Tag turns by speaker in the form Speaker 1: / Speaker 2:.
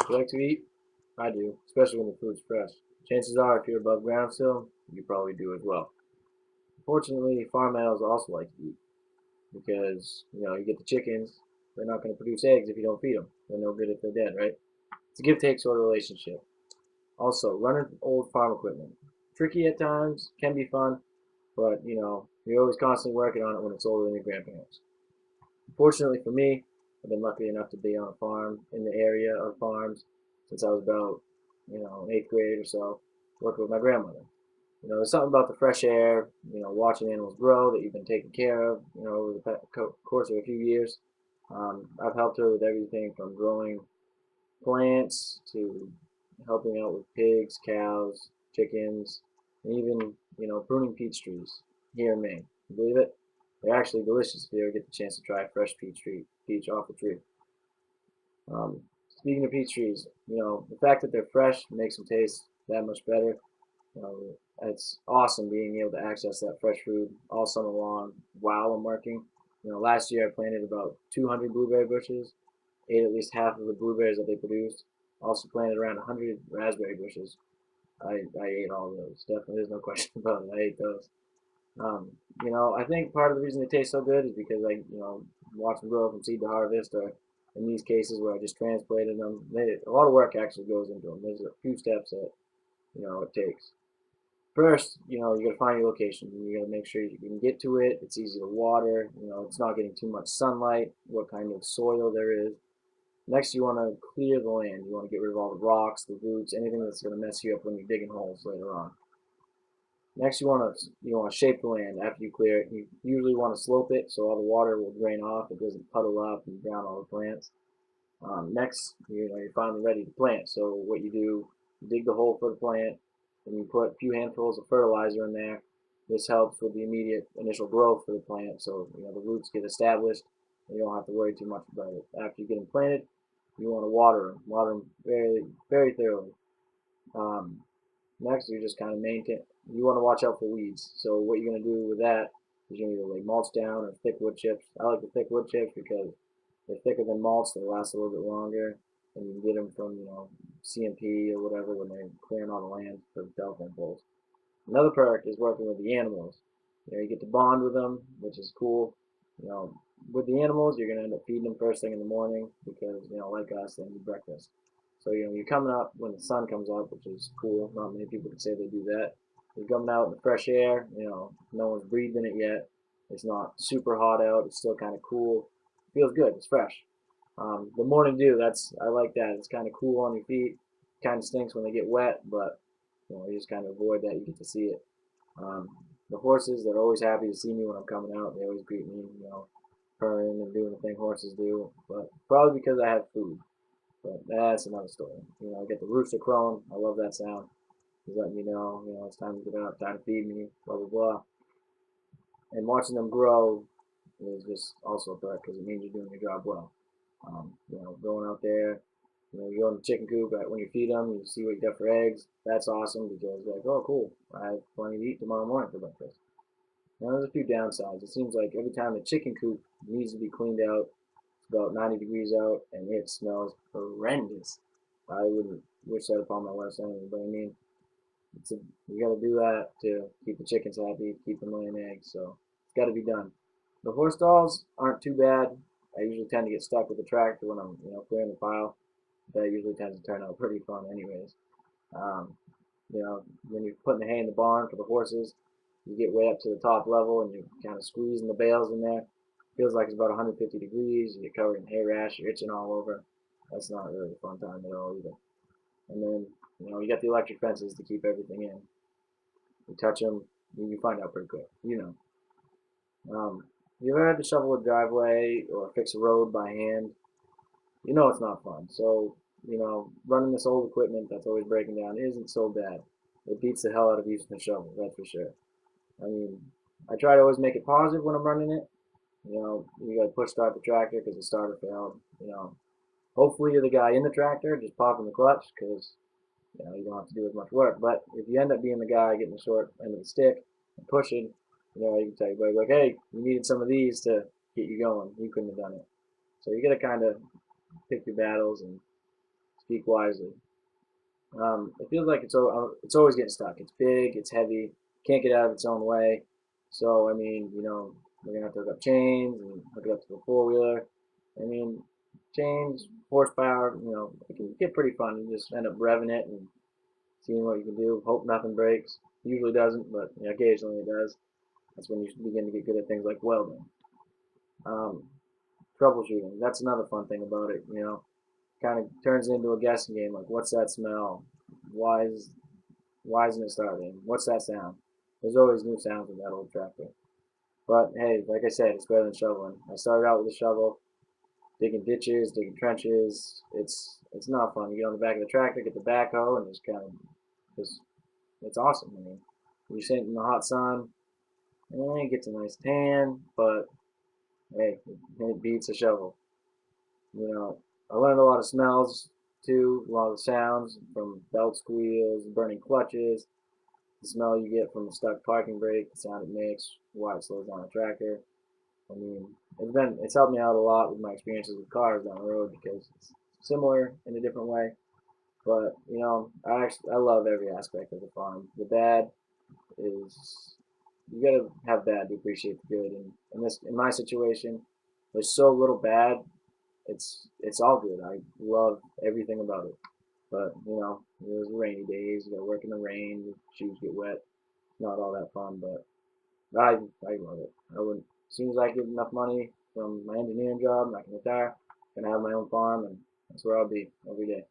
Speaker 1: You like to eat? I do, especially when the food's fresh. Chances are, if you're above ground still, you probably do as well. Fortunately, farm animals also like to eat because, you get the chickens. They're not going to produce eggs if you don't feed them. They're no good if they're dead, right? It's a give-take sort of relationship. Also, running old farm equipment. Tricky at times, can be fun, but, you're always constantly working on it when it's older than your grandparents. Fortunately for me, I've been lucky enough to be on a farm in the area of farms since I was about, in eighth grade or so, working with my grandmother. There's something about the fresh air, watching animals grow that you've been taking care of, over the course of a few years. I've helped her with everything from growing plants to helping out with pigs, cows, chickens, and even, pruning peach trees here in Maine. You believe it? They're actually delicious if you ever get the chance to try a fresh peach off the tree. Um, Speaking of peach trees, the fact that they're fresh makes them taste that much better. It's awesome being able to access that fresh food all summer long while I'm working. Last year I planted about 200 blueberry bushes, ate at least half of the blueberries that they produced. Also planted around 100 raspberry bushes. I ate all of those. Definitely, there's no question about it. I ate those. Um, I think part of the reason they taste so good is because I watch them grow from seed to harvest, or in these cases where I just transplanted them. A lot of work actually goes into them. There's a few steps that it takes. First, you got to find your location. You got to make sure you can get to it. It's easy to water. It's not getting too much sunlight. What kind of soil there is. Next, you want to clear the land. You want to get rid of all the rocks, the roots, anything that's going to mess you up when you're digging holes later on. Next, you want to shape the land after you clear it. You usually want to slope it so all the water will drain off. It doesn't puddle up and drown all the plants. Next, you're finally ready to plant. So what you do, you dig the hole for the plant, and you put a few handfuls of fertilizer in there. This helps with the immediate initial growth for the plant, so the roots get established, and you don't have to worry too much about it. After you get them planted, you want to water them very, very thoroughly. Um, Next, you just kind of maintain. You want to watch out for weeds. So what you're going to do with that is you're going to either lay mulch down or thick wood chips. I like the thick wood chips because they're thicker than mulch. They last a little bit longer, and you can get them from CMP or whatever when they're clearing all the land for the telephone poles. Another perk is working with the animals. You get to bond with them, which is cool. You know, with the animals, you're gonna end up feeding them first thing in the morning because like us, they need breakfast. So you're coming up when the sun comes up, which is cool. Not many people can say they do that. You're coming out in the fresh air. No one's breathed in it yet. It's not super hot out. It's still kind of cool. It feels good. It's fresh. The morning dew, I like that. It's kind of cool on your feet. Kind of stinks when they get wet, but you just kind of avoid that. You get to see it. Um, the horses, they're always happy to see me when I'm coming out. They always greet me, purring and doing the thing horses do. But probably because I have food. But that's another story. I get the rooster crowing. I love that sound. He's letting me know, it's time to get up, time to feed me, blah, blah, blah. And watching them grow is just also a perk because it means you're doing your job well. Going out there, you go in the chicken coop, when you feed them, you see what you got for eggs. That's awesome because you're like, oh, cool, I have plenty to eat tomorrow morning for breakfast. Now, there's a few downsides. It seems like every time the chicken coop needs to be cleaned out, it's about 90 degrees out, and it smells horrendous. I wouldn't wish that upon my worst enemy, but I mean, you got to do that to keep the chickens happy, keep them laying eggs, so it's got to be done. The horse stalls aren't too bad. I usually tend to get stuck with the tractor when I'm, clearing the pile. That usually tends to turn out pretty fun anyways. Um, when you're putting the hay in the barn for the horses, you get way up to the top level and you're kind of squeezing the bales in there. Feels like it's about 150 degrees. You get covered in hay rash. You're itching all over. That's not really a fun time at all either. And then, you got the electric fences to keep everything in. You touch them, you find out pretty quick. You ever had to shovel a driveway or fix a road by hand? It's not fun. So, running this old equipment that's always breaking down isn't so bad. It beats the hell out of using a shovel, that's for sure. I mean, I try to always make it positive when I'm running it. You got to push start the tractor because the starter failed. Hopefully you're the guy in the tractor, just popping the clutch because, you don't have to do as much work. But if you end up being the guy getting the short end of the stick and pushing, you can tell your buddy, like, hey, you needed some of these to get you going. You couldn't have done it. So you got to kind of pick your battles and speak wisely. It feels like it's always getting stuck. It's big, it's heavy, can't get out of its own way. So I mean, we're gonna have to hook up chains and hook it up to the four wheeler. I mean, chains, horsepower, it can get pretty fun. You just end up revving it and seeing what you can do. Hope nothing breaks. Usually doesn't, but occasionally it does. That's when you begin to get good at things like welding. Um, Troubleshooting. That's another fun thing about it. Kind of turns into a guessing game. Like, what's that smell? Why is why isn't it starting? What's that sound? There's always new sounds with that old tractor. But hey, like I said, it's better than shoveling. I started out with a shovel, digging ditches, digging trenches. It's not fun. You get on the back of the tractor, get the backhoe, and just it's awesome. I mean, you sit in the hot sun, and it gets a nice tan, but hey, it beats a shovel. You know, I learned a lot of smells too, a lot of sounds from belt squeals, burning clutches, the smell you get from a stuck parking brake, the sound it makes, why it slows down a tractor. I mean, it's helped me out a lot with my experiences with cars down the road because it's similar in a different way. But I love every aspect of the farm. The bad is you gotta have bad to appreciate the good. And in my situation, there's so little bad. It's all good. I love everything about it. But there's rainy days. You gotta work in the rain. Your shoes get wet. Not all that fun, but I love it. I would as soon as I get enough money from my engineering job, and I can retire, gonna have my own farm, and that's where I'll be every day.